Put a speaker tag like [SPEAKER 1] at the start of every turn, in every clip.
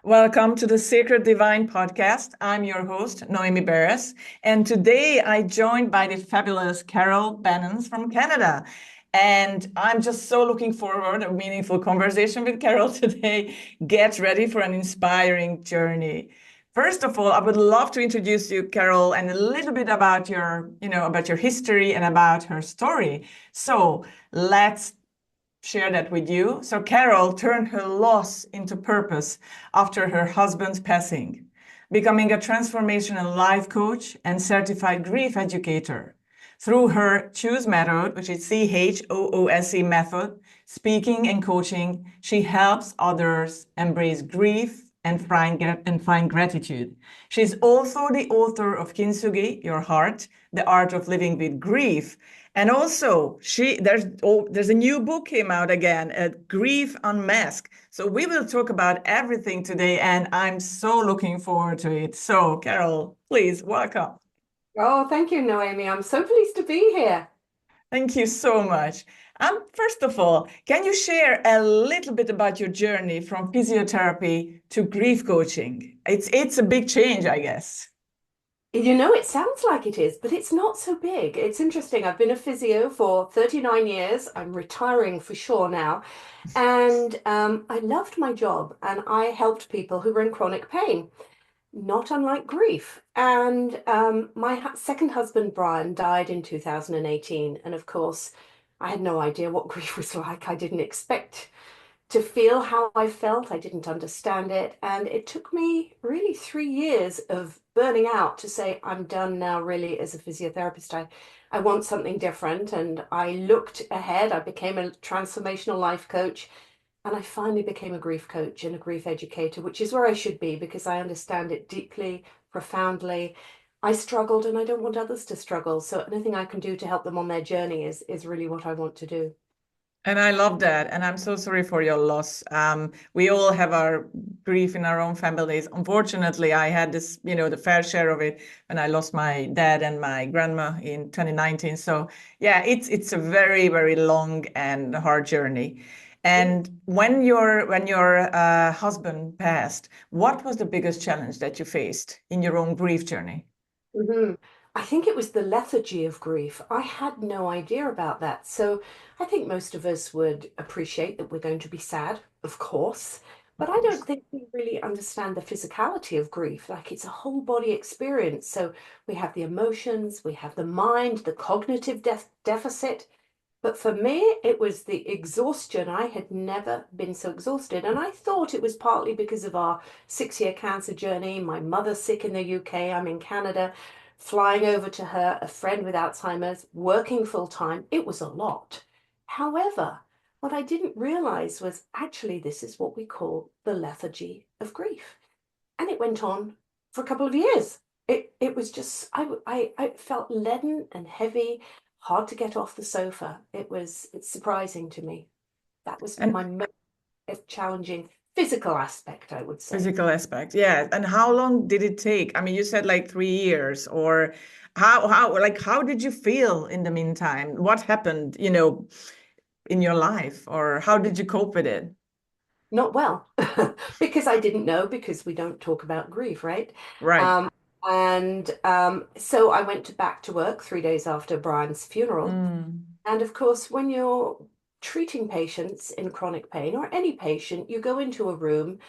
[SPEAKER 1] Welcome to the Sacred Divine podcast. I'm your host, Noemi Beres, and today I joined by the fabulous Carol Banens from Canada. And I'm just so looking forward to a meaningful conversation with Carol today. Get ready for an inspiring journey. First of all, I would love to introduce you, Carol, and a little bit about your history and about her story. So let's share that with you. So Carol turned her loss into purpose after her husband's passing, becoming a transformational life coach and certified grief educator. Through her Choose method, which is CHOOSE method, speaking and coaching, she helps others embrace grief and find gratitude. She's also the author of Kintsugi, Your Heart, The Art of Living with Grief. And also, there's a new book came out again, Grief Unmasked. So we will talk about everything today, and I'm so looking forward to it. So, Carol, please welcome.
[SPEAKER 2] Oh, thank you, Noemi. I'm so pleased to be here.
[SPEAKER 1] Thank you so much. First of all, can you share a little bit about your journey from physiotherapy to grief coaching? It's a big change, I guess.
[SPEAKER 2] It sounds like it is, but it's not so big. It's interesting. I've been a physio for 39 years. I'm retiring for sure now. And I loved my job and I helped people who were in chronic pain, not unlike grief. And my second husband, Brian, died in 2018. And of course, I had no idea what grief was like. I didn't expect to feel how I felt. I didn't understand it. And it took me really 3 years of burning out to say, I'm done now, really, as a physiotherapist. I want something different. And I looked ahead. I became a transformational life coach. And I finally became a grief coach and a grief educator, which is where I should be because I understand it deeply, profoundly. I struggled and I don't want others to struggle. So anything I can do to help them on their journey is really what I want to do.
[SPEAKER 1] And I love that. And I'm so sorry for your loss. We all have our grief in our own families. Unfortunately, I had this, the fair share of it when I lost my dad and my grandma in 2019. So yeah, it's a very, very long and hard journey. And when your husband passed, what was the biggest challenge that you faced in your own grief journey?
[SPEAKER 2] Mhm. I think it was the lethargy of grief. I had no idea about that. So I think most of us would appreciate that we're going to be sad, of course,
[SPEAKER 1] Of
[SPEAKER 2] but I don't
[SPEAKER 1] course.
[SPEAKER 2] think we really understand the physicality of grief. Like it's a whole body experience. So we have the emotions, we have the mind, the cognitive deficit. But for me, it was the exhaustion. I had never been so exhausted. And I thought it was partly because of our 6 year cancer journey. My mother's sick in the UK, I'm in Canada, flying over to her, a friend with Alzheimer's, working full time. It was a lot. However, what I didn't realize was actually this is what we call the lethargy of grief. And it went on for a couple of years. It was just I felt leaden and heavy, hard to get off the sofa. It's surprising to me. That was my
[SPEAKER 1] And
[SPEAKER 2] most challenging physical aspect, I would say.
[SPEAKER 1] physical aspect, yeah. And how long did it take? I mean, you said like 3 years, or how did you feel in the meantime? What happened, in your life, or how did you cope with it?
[SPEAKER 2] Not well, because I didn't know, because we don't talk about grief, right?
[SPEAKER 1] Right.
[SPEAKER 2] Um, and so I went back to work 3 days after Brian's funeral.
[SPEAKER 1] Mm,
[SPEAKER 2] And of course, when you're treating patients in chronic pain or any patient, you go into a room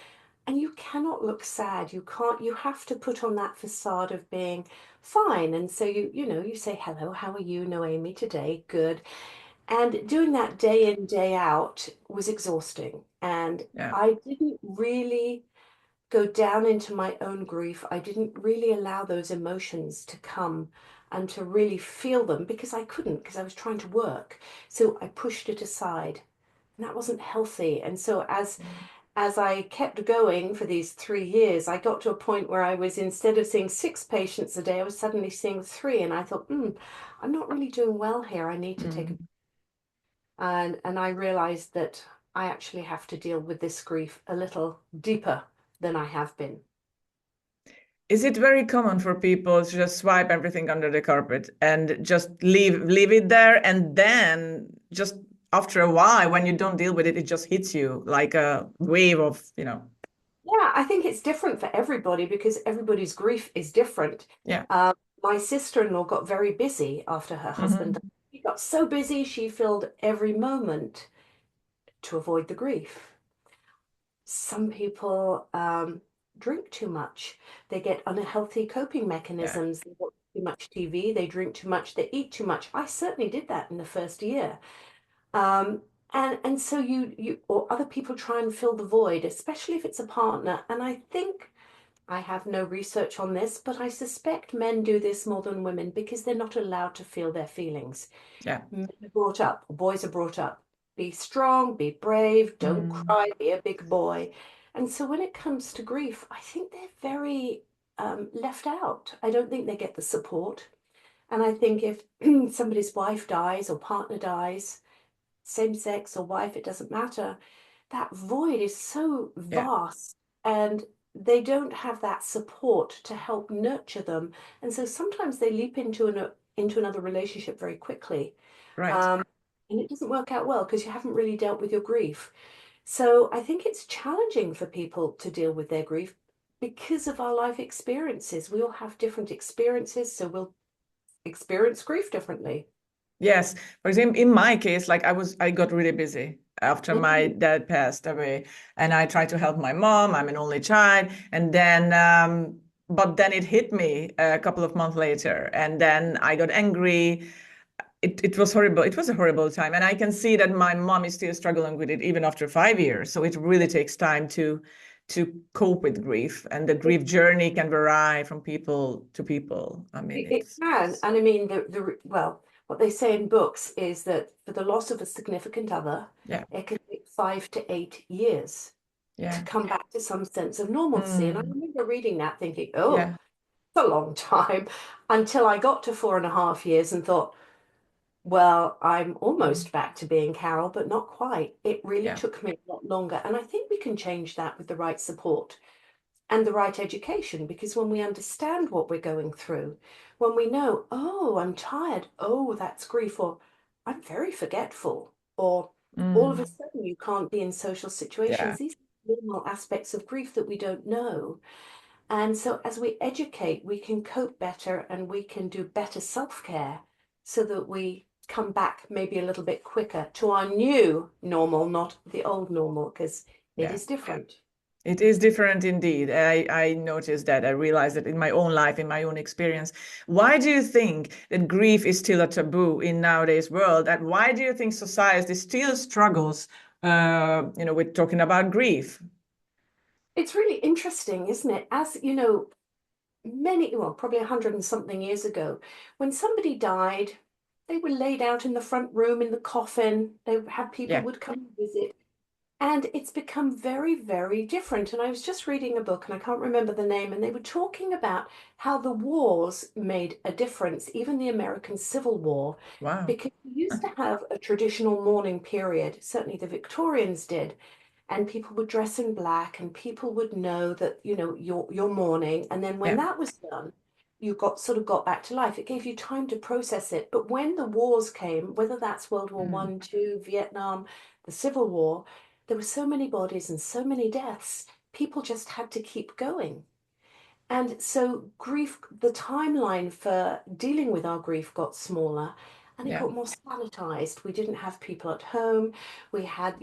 [SPEAKER 2] and you cannot look sad. You can't, you have to put on that facade of being fine. And so you say, hello, how are you, Noemi, today? Good. And doing that day in, day out was exhausting. And
[SPEAKER 1] yeah.
[SPEAKER 2] I didn't really go down into my own grief. I didn't really allow those emotions to come and to really feel them because I couldn't, because I was trying to work. So I pushed it aside. And that wasn't healthy. And so as I kept going for these 3 years, I got to a point where I was, instead of seeing 6 patients a day, I was suddenly seeing three. And I thought, I'm not really doing well here. I need to take a
[SPEAKER 1] Mm.
[SPEAKER 2] and I realized that I actually have to deal with this grief a little deeper than I have been.
[SPEAKER 1] Is it very common for people to just swipe everything under the carpet and just leave it there, and then just after a while, when you don't deal with it, it just hits you like a wave of.
[SPEAKER 2] Yeah, I think it's different for everybody because everybody's grief is different.
[SPEAKER 1] Yeah.
[SPEAKER 2] Um, my sister-in-law got very busy after her husband
[SPEAKER 1] Hmm.
[SPEAKER 2] died. She got so busy, she filled every moment to avoid the grief. Some people drink too much. They get unhealthy coping
[SPEAKER 1] Yeah.
[SPEAKER 2] mechanisms. They watch too much TV, they drink too much, they eat too much. I certainly did that in the first year. Um, and so you or other people try and fill the void, especially if it's a partner. And I think I have no research on this, but I suspect men do this more than women because they're not allowed to feel their feelings.
[SPEAKER 1] Yeah.
[SPEAKER 2] Men are brought up, boys are brought up, be strong, be brave, don't
[SPEAKER 1] Mm.
[SPEAKER 2] cry, be a big boy. And so when it comes to grief, I think they're very left out. I don't think they get the support. And I think if somebody's wife dies or partner dies, same sex or wife, it doesn't matter, that void is so
[SPEAKER 1] Yeah.
[SPEAKER 2] vast and they don't have that support to help nurture them. And so sometimes they leap into another relationship very quickly.
[SPEAKER 1] Right.
[SPEAKER 2] Um, and it doesn't work out well because you haven't really dealt with your grief. So I think it's challenging for people to deal with their grief because of our life experiences. We all have different experiences, so we'll experience grief differently.
[SPEAKER 1] Yes. For example, in my case, like I got really busy after my
[SPEAKER 2] Mhm.
[SPEAKER 1] dad passed away, and I tried to help my mom. I'm an only child, and then, but then it hit me a couple of months later, and then I got angry. It was horrible. It was a horrible time, and I can see that my mom is still struggling with it even after 5 years. So it really takes time to cope with grief, and the grief journey can vary from people to people. I mean,
[SPEAKER 2] It can, and I mean well, what they say in books is that for the loss of a significant other,
[SPEAKER 1] yeah,
[SPEAKER 2] it can take 5 to 8 years to
[SPEAKER 1] yeah,
[SPEAKER 2] come back to some sense of normalcy. And I
[SPEAKER 1] mm,
[SPEAKER 2] remember reading that thinking, oh,
[SPEAKER 1] yeah,
[SPEAKER 2] it's a long time, until I got to 4.5 years and thought, well, I'm
[SPEAKER 1] mm,
[SPEAKER 2] almost back to being Carol, but not quite. It really
[SPEAKER 1] yeah,
[SPEAKER 2] took me a lot longer. And I think we can change that with the right support and the right education, because when we understand what we're going through, when we know, oh, I'm tired, oh, that's grief, or I'm very forgetful, or all of a
[SPEAKER 1] mm,
[SPEAKER 2] sudden you can't be in social
[SPEAKER 1] yeah.
[SPEAKER 2] situations, these are normal aspects of grief that we don't know. And so as we educate, we can cope better and we can do better self-care so that we come back maybe a little bit quicker to our new normal, not the old normal, because it
[SPEAKER 1] Yeah.
[SPEAKER 2] is different.
[SPEAKER 1] It is different indeed. I noticed that. I realized that in my own life, in my own experience. Why do you think that grief is still a taboo in nowadays world? And why do you think society still struggles, with talking about grief?
[SPEAKER 2] It's really interesting, isn't it? As you know, well, probably 100 and something years ago, when somebody died, they were laid out in the front room in the coffin. They had people
[SPEAKER 1] Yeah.
[SPEAKER 2] would come and visit. And it's become very, very different. And I was just reading a book, and I can't remember the name, and they were talking about how the wars made a difference, even the American Civil War,
[SPEAKER 1] Wow.
[SPEAKER 2] because we used to have a traditional mourning period, certainly the Victorians did, and people would dress in black and people would know that you're mourning, and then when
[SPEAKER 1] Yeah.
[SPEAKER 2] that was done you got back to life. It gave you time to process it. But when the wars came, whether that's World War
[SPEAKER 1] Mm.
[SPEAKER 2] One, two, Vietnam, the Civil War, there were so many bodies and so many deaths, people just had to keep going. And so grief, the timeline for dealing with our grief got smaller and it
[SPEAKER 1] Yeah.
[SPEAKER 2] got more sanitized. We didn't have people at home. We had,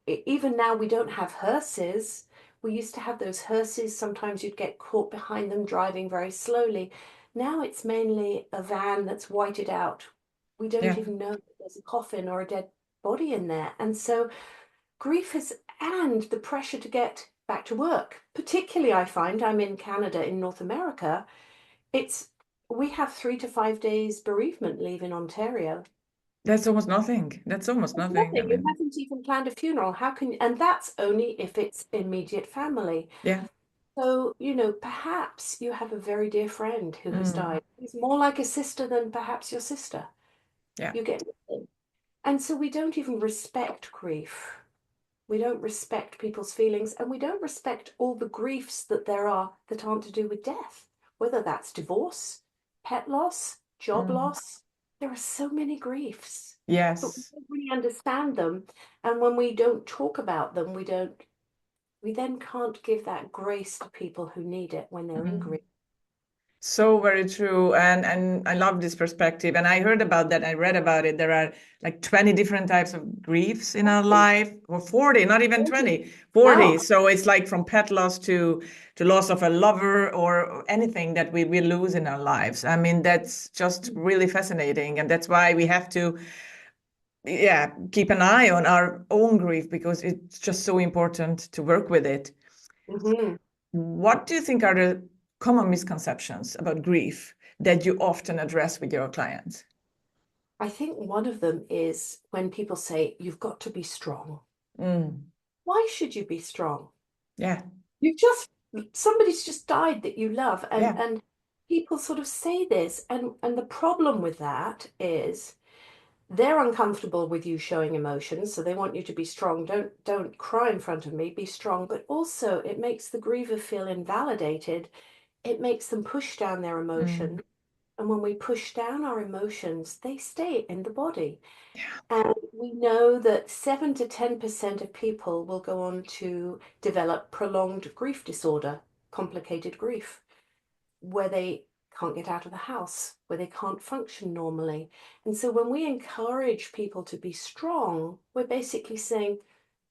[SPEAKER 2] even now we don't have hearses. We used to have those hearses. Sometimes you'd get caught behind them driving very slowly. Now it's mainly a van that's whited out. We don't
[SPEAKER 1] Yeah.
[SPEAKER 2] even know that there's a coffin or a dead body in there. And so grief has, and the pressure to get back to work, particularly I find I'm in Canada, in North America, it's we have 3 to 5 days bereavement leave in Ontario.
[SPEAKER 1] That's almost nothing. That's almost
[SPEAKER 2] It's
[SPEAKER 1] nothing. I
[SPEAKER 2] nothing. You
[SPEAKER 1] mean,
[SPEAKER 2] haven't even planned a funeral. How can, and that's only if it's immediate family.
[SPEAKER 1] yeah.
[SPEAKER 2] So, perhaps you have a very dear friend who has
[SPEAKER 1] Mm.
[SPEAKER 2] died. Who's more like a sister than perhaps your sister.
[SPEAKER 1] Yeah.
[SPEAKER 2] You get nothing. And so we don't even respect grief. We don't respect people's feelings, and we don't respect all the griefs that there are that aren't to do with death, whether that's divorce, pet loss, job
[SPEAKER 1] Mm.
[SPEAKER 2] loss. There are so many griefs, but we
[SPEAKER 1] Yes.
[SPEAKER 2] don't really understand them. And when we don't talk about them, we don't we then can't give that grace to people who need it when they're in
[SPEAKER 1] Mm.
[SPEAKER 2] grief.
[SPEAKER 1] So very true. And I love this perspective. And I heard about that. I read about it. There are like 20 different types of griefs in our life, or 40, not even 20, 40.
[SPEAKER 2] No.
[SPEAKER 1] So it's like from pet loss to loss of a lover or anything that we lose in our lives. I mean, that's just really fascinating. And that's why we have to, yeah, keep an eye on our own grief, because it's just so important to work with it.
[SPEAKER 2] Mm-hmm.
[SPEAKER 1] What do you think are the common misconceptions about grief that you often address with your clients?
[SPEAKER 2] I think one of them is when people say, you've got to be strong.
[SPEAKER 1] Mm,
[SPEAKER 2] Why should you be strong?
[SPEAKER 1] yeah,
[SPEAKER 2] You've just, somebody's just died that you love.
[SPEAKER 1] yeah.
[SPEAKER 2] And people sort of say this. And the problem with that is they're uncomfortable with you showing emotions. So they want you to be strong. Don't cry in front of me, be strong. But also it makes the griever feel invalidated. It makes them push down their
[SPEAKER 1] Mm,
[SPEAKER 2] emotion. And when we push down our emotions, they stay in the body.
[SPEAKER 1] yeah.
[SPEAKER 2] And we know that 7 to 10% of people will go on to develop prolonged grief disorder, complicated grief, where they can't get out of the house, where they can't function normally. And so when we encourage people to be strong, we're basically saying,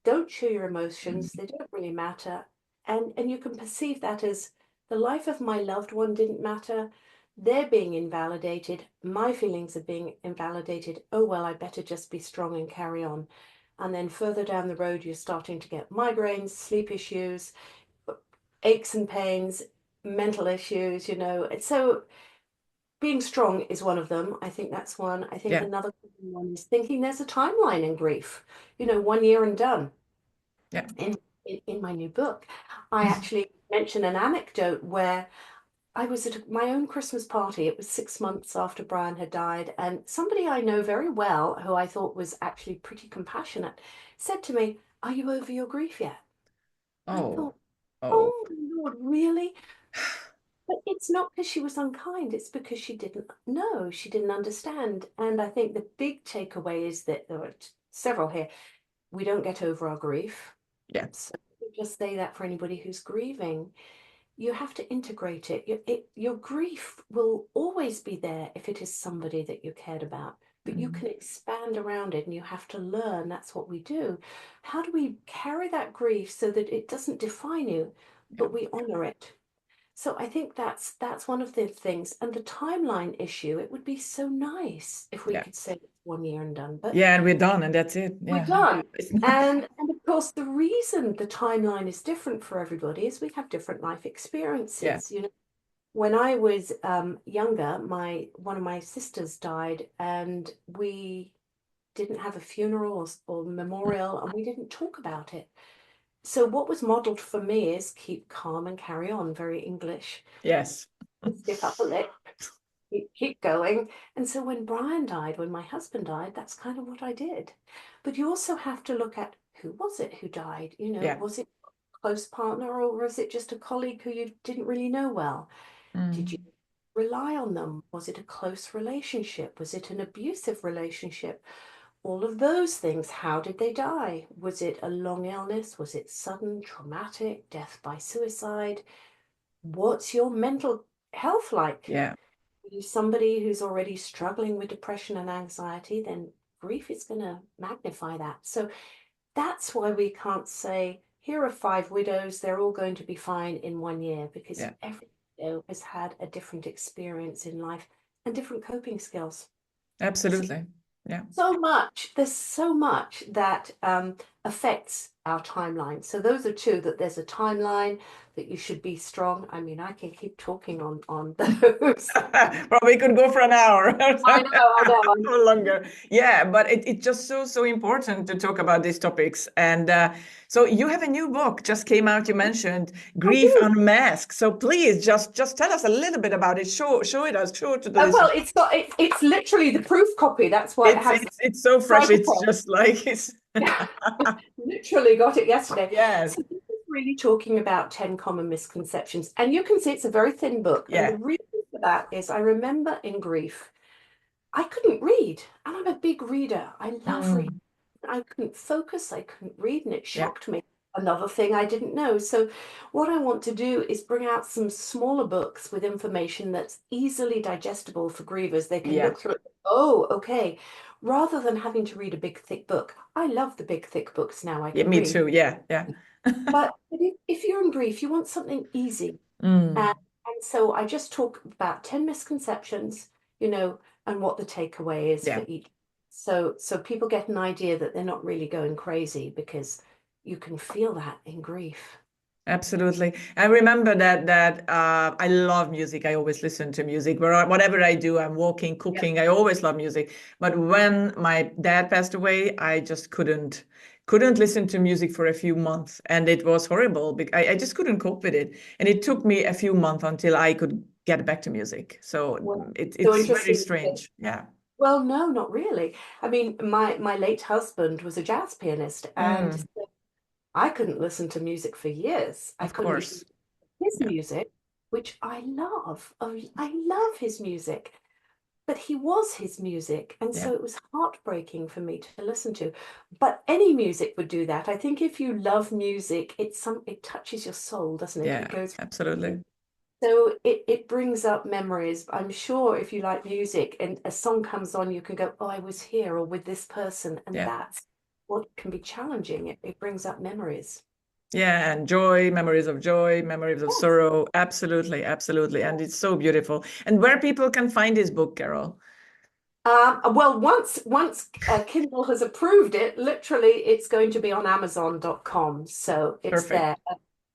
[SPEAKER 2] don't show your
[SPEAKER 1] Mm,
[SPEAKER 2] emotions, they don't really matter. And you can perceive that as the life of my loved one didn't matter. They're being invalidated. My feelings are being invalidated. Oh, well, I better just be strong and carry on. And then further down the road, you're starting to get migraines, sleep issues, aches and pains, mental issues, you know. And so being strong is one of them. I think that's one. I think
[SPEAKER 1] yeah,
[SPEAKER 2] another one is thinking there's a timeline in grief, you know, 1 year and done.
[SPEAKER 1] yeah.
[SPEAKER 2] In my new book, I actually mention an anecdote where I was at my own Christmas party. It was 6 months after Brian had died, and somebody I know very well, who I thought was actually pretty compassionate, said to me, "Are you over your grief yet?" I
[SPEAKER 1] Oh,
[SPEAKER 2] thought,
[SPEAKER 1] oh,
[SPEAKER 2] "Oh my Lord, really?" But it's not because she was unkind, it's because she didn't know, she didn't understand. And I think the big takeaway is that there are several here. We don't get over our grief.
[SPEAKER 1] yeah.
[SPEAKER 2] So just say that for anybody who's grieving. You have to integrate it. Your grief will always be there if it is somebody that you cared about, but you
[SPEAKER 1] Mm,
[SPEAKER 2] can expand around it and you have to learn. That's what we do. How do we carry that grief so that it doesn't define you,
[SPEAKER 1] yeah,
[SPEAKER 2] but we honor it? So I think that's one of the things. And the timeline issue, it would be so nice if we
[SPEAKER 1] yeah.
[SPEAKER 2] could say it's 1 year and done, but
[SPEAKER 1] Yeah, and we're done, and that's it.
[SPEAKER 2] we're
[SPEAKER 1] Yeah.
[SPEAKER 2] done.
[SPEAKER 1] It's not-
[SPEAKER 2] And of course, the reason the timeline is different for everybody is we have different life
[SPEAKER 1] Yeah.
[SPEAKER 2] experiences. You know, when I was younger, my one of my sisters died, and we didn't have a funeral or memorial, and we didn't talk about it. So what was modeled for me is keep calm and carry on, very English.
[SPEAKER 1] Yes.
[SPEAKER 2] Stiff upper lip, keep going. And so when Brian died, when my husband died, that's kind of what I did. But you also have to look at who was it who died? You know,
[SPEAKER 1] Yeah.
[SPEAKER 2] was it a close partner or was it just a colleague who you didn't really know well? Did you
[SPEAKER 1] Mm,
[SPEAKER 2] rely on them? Was it a close relationship? Was it an abusive relationship? All of those things. How did they die? Was it a long illness? Was it sudden, traumatic, death by suicide? What's your mental health like?
[SPEAKER 1] yeah.
[SPEAKER 2] Somebody who's already struggling with depression and anxiety, then grief is going to magnify that. So that's why we can't say, here are 5 widows, they're all going to be fine in 1 year, because
[SPEAKER 1] Yeah.
[SPEAKER 2] every widow has had a different experience in life and different coping skills. So,
[SPEAKER 1] Absolutely. Yeah.
[SPEAKER 2] there's so much that affects our timeline. So those are two, that there's a timeline, that you should be strong. I mean, I can keep talking on those.
[SPEAKER 1] Probably could go for an hour
[SPEAKER 2] I know.
[SPEAKER 1] or longer. Yeah, but it's just so important to talk about these topics. And so you have a new book just came out. You mentioned
[SPEAKER 2] I
[SPEAKER 1] Grief
[SPEAKER 2] do.
[SPEAKER 1] Unmasked. So please just tell us a little bit about it. Show it us. Show it to the
[SPEAKER 2] Well,
[SPEAKER 1] listeners.
[SPEAKER 2] it's literally the proof copy. That's why it has
[SPEAKER 1] It's so fresh. It's
[SPEAKER 2] cytoplasm.
[SPEAKER 1] just like it's
[SPEAKER 2] Literally got it yesterday.
[SPEAKER 1] yes,
[SPEAKER 2] So this is really talking about 10 common misconceptions. And you can see it's a very thin book. And the
[SPEAKER 1] yeah.
[SPEAKER 2] reason for that is I remember in grief, I couldn't read. And I'm a big reader. I love reading.
[SPEAKER 1] Mm,
[SPEAKER 2] I couldn't focus. I couldn't read. And it
[SPEAKER 1] yeah.
[SPEAKER 2] shocked me. another thing I didn't know. So what I want to do is bring out some smaller books with information that's easily digestible for grievers. They can
[SPEAKER 1] Yeah,
[SPEAKER 2] look through it. Oh, okay. Rather than having to read a big thick book. I love the big thick books now I
[SPEAKER 1] yeah,
[SPEAKER 2] can
[SPEAKER 1] me
[SPEAKER 2] read.
[SPEAKER 1] too. Yeah, yeah.
[SPEAKER 2] But if you're in grief, you want something easy.
[SPEAKER 1] Mm,
[SPEAKER 2] And so I just talk about 10 misconceptions, and what the takeaway is
[SPEAKER 1] yeah.
[SPEAKER 2] for each. So people get an idea that they're not really going crazy because you can feel that in grief.
[SPEAKER 1] Absolutely. I remember that I love music. I always listen to music. Whatever I do, I'm walking,
[SPEAKER 2] Yep.
[SPEAKER 1] cooking. I always love music. But when my dad passed away, I just couldn't listen to music for a few months, and it was horrible. I just couldn't cope with it, and it took me a few months until I could get back to music. So
[SPEAKER 2] Well, so
[SPEAKER 1] it's very
[SPEAKER 2] interesting.
[SPEAKER 1] strange. Yeah.
[SPEAKER 2] Well, no, not really. I mean, my late husband was a jazz pianist, and
[SPEAKER 1] Mm,
[SPEAKER 2] I couldn't listen to music for years. I
[SPEAKER 1] of
[SPEAKER 2] couldn't listen
[SPEAKER 1] course.
[SPEAKER 2] to his
[SPEAKER 1] Yeah.
[SPEAKER 2] music, which I love. Oh, I love his music. But he was his music, and
[SPEAKER 1] Yeah.
[SPEAKER 2] so it was heartbreaking for me to listen to. But any music would do that. I think if you love music, it touches your soul, doesn't it?
[SPEAKER 1] Yeah.
[SPEAKER 2] It goes.
[SPEAKER 1] Absolutely.
[SPEAKER 2] So it brings up memories. I'm sure if you like music and a song comes on, you can go, "Oh, I was here," or with this person, and
[SPEAKER 1] Yeah.
[SPEAKER 2] that's what can be challenging. It brings up memories.
[SPEAKER 1] Yeah, and joy, joy, memories of
[SPEAKER 2] Yes.
[SPEAKER 1] sorrow. Absolutely, absolutely. And it's so beautiful. And where people can find this book, Carol?
[SPEAKER 2] Well, once Kindle has approved it, literally it's going to be on Amazon.com. So it's
[SPEAKER 1] Perfect.
[SPEAKER 2] there.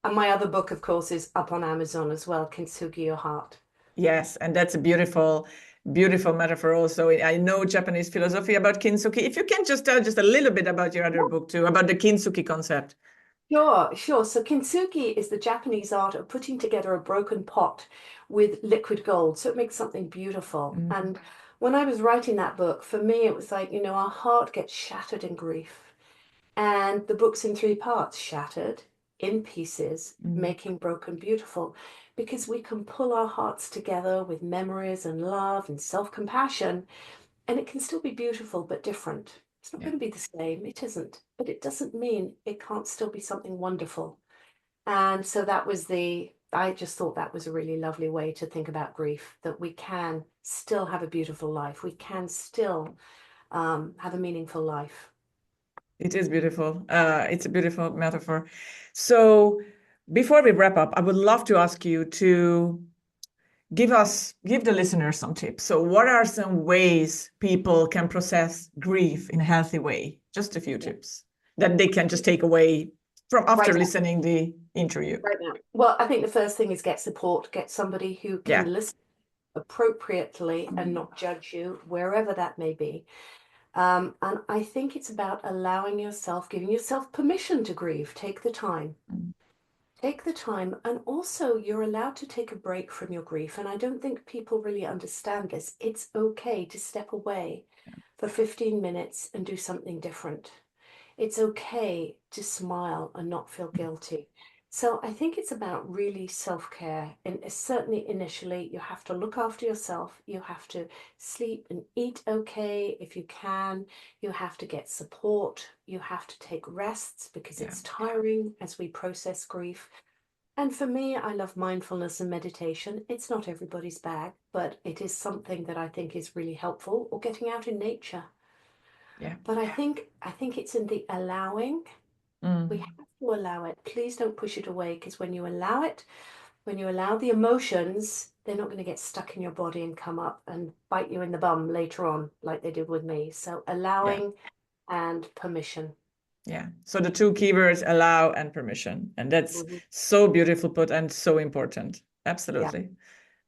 [SPEAKER 2] And my other book, of course, is up on Amazon as well, Kintsugi Your Heart.
[SPEAKER 1] Yes, and that's a beautiful, beautiful metaphor also. I know Japanese philosophy about kintsugi. If you can just tell just a little bit about your other book too, about the kintsugi concept.
[SPEAKER 2] Sure, sure. So kintsugi is the Japanese art of putting together a broken pot with liquid gold. So it makes something beautiful.
[SPEAKER 1] Mm,
[SPEAKER 2] And when I was writing that book, for me, it was like, our heart gets shattered in grief. And the book's in three parts, shattered, in pieces,
[SPEAKER 1] mm,
[SPEAKER 2] making broken beautiful. Because we can pull our hearts together with memories and love and self-compassion, and it can still be beautiful but different. It's not
[SPEAKER 1] yeah,
[SPEAKER 2] going to be the same, it isn't. But it doesn't mean it can't still be something wonderful. And so I just thought that was a really lovely way to think about grief, that we can still have a beautiful life. We can still have a meaningful life.
[SPEAKER 1] it is beautiful. It's a beautiful metaphor. So before we wrap up, I would love to ask you to give the listeners some tips. So what are some ways people can process grief in a healthy way? Just a few tips that they can just take away from after
[SPEAKER 2] Right now.
[SPEAKER 1] listening the interview.
[SPEAKER 2] Right now. Well, I think the first thing is get support, get somebody who
[SPEAKER 1] Yeah.
[SPEAKER 2] can listen appropriately and not judge you, wherever that may be. And I think it's about allowing yourself, giving yourself permission to grieve. Take the time.
[SPEAKER 1] Mm,
[SPEAKER 2] Take the time. And also, you're allowed to take a break from your grief. And I don't think people really understand this. It's okay to step away for 15 minutes and do something different. It's okay to smile and not feel guilty. So I think it's about really self-care. And certainly initially, you have to look after yourself. You have to sleep and eat okay if you can. You have to get support. You have to take rests because
[SPEAKER 1] yeah.
[SPEAKER 2] it's tiring as we process grief. And for me, I love mindfulness and meditation. It's not everybody's bag, but it is something that I think is really helpful, or getting out in nature.
[SPEAKER 1] Yeah.
[SPEAKER 2] But I think it's in the allowing. We
[SPEAKER 1] Mm,
[SPEAKER 2] have to allow it. Please don't push it away, because when you allow it, when you allow the emotions, they're not going to get stuck in your body and come up and bite you in the bum later on, like they did with me. So
[SPEAKER 1] yeah.
[SPEAKER 2] allowing and permission.
[SPEAKER 1] Yeah. So the two keywords, allow and permission. And that's
[SPEAKER 2] Mhm.
[SPEAKER 1] so beautiful put and so important.
[SPEAKER 2] Yeah.
[SPEAKER 1] Absolutely.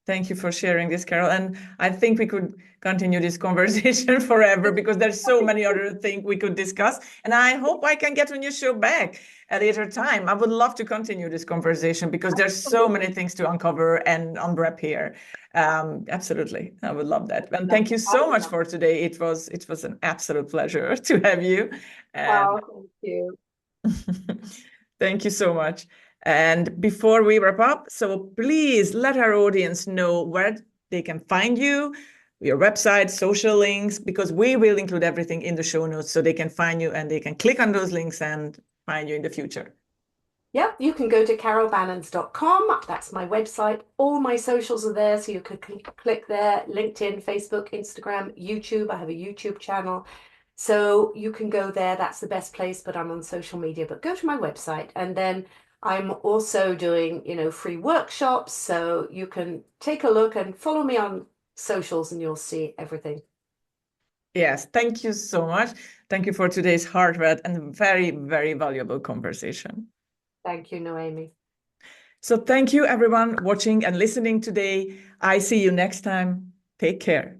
[SPEAKER 1] Thank you for sharing this, Carol. And I think we could continue this conversation forever because there's so many other things we could discuss. And I hope I can get on your show back at a later time. I would love to continue this conversation because there's so many things to uncover and unwrap here. Absolutely. I would love that. And thank you
[SPEAKER 2] I
[SPEAKER 1] so
[SPEAKER 2] would
[SPEAKER 1] much
[SPEAKER 2] love.
[SPEAKER 1] for today. It was an absolute pleasure to have you. And
[SPEAKER 2] Oh, thank you.
[SPEAKER 1] thank you so much. And before we wrap up, so please let our audience know where they can find you, your website, social links, because we will include everything in the show notes so they can find you and they can click on those links and find you in the future.
[SPEAKER 2] Yep, you can go to carolbanens.com. That's my website. All my socials are there, so you could click there. LinkedIn, Facebook, Instagram, YouTube. I have a YouTube channel. So you can go there. That's the best place, but I'm on social media. But go to my website. And then I'm also doing, free workshops. So you can take a look and follow me on socials and you'll see everything.
[SPEAKER 1] Yes, thank you so much. Thank you for today's heartfelt and very, very valuable conversation.
[SPEAKER 2] Thank you, Noemi.
[SPEAKER 1] So thank you everyone watching and listening today. I see you next time. Take care.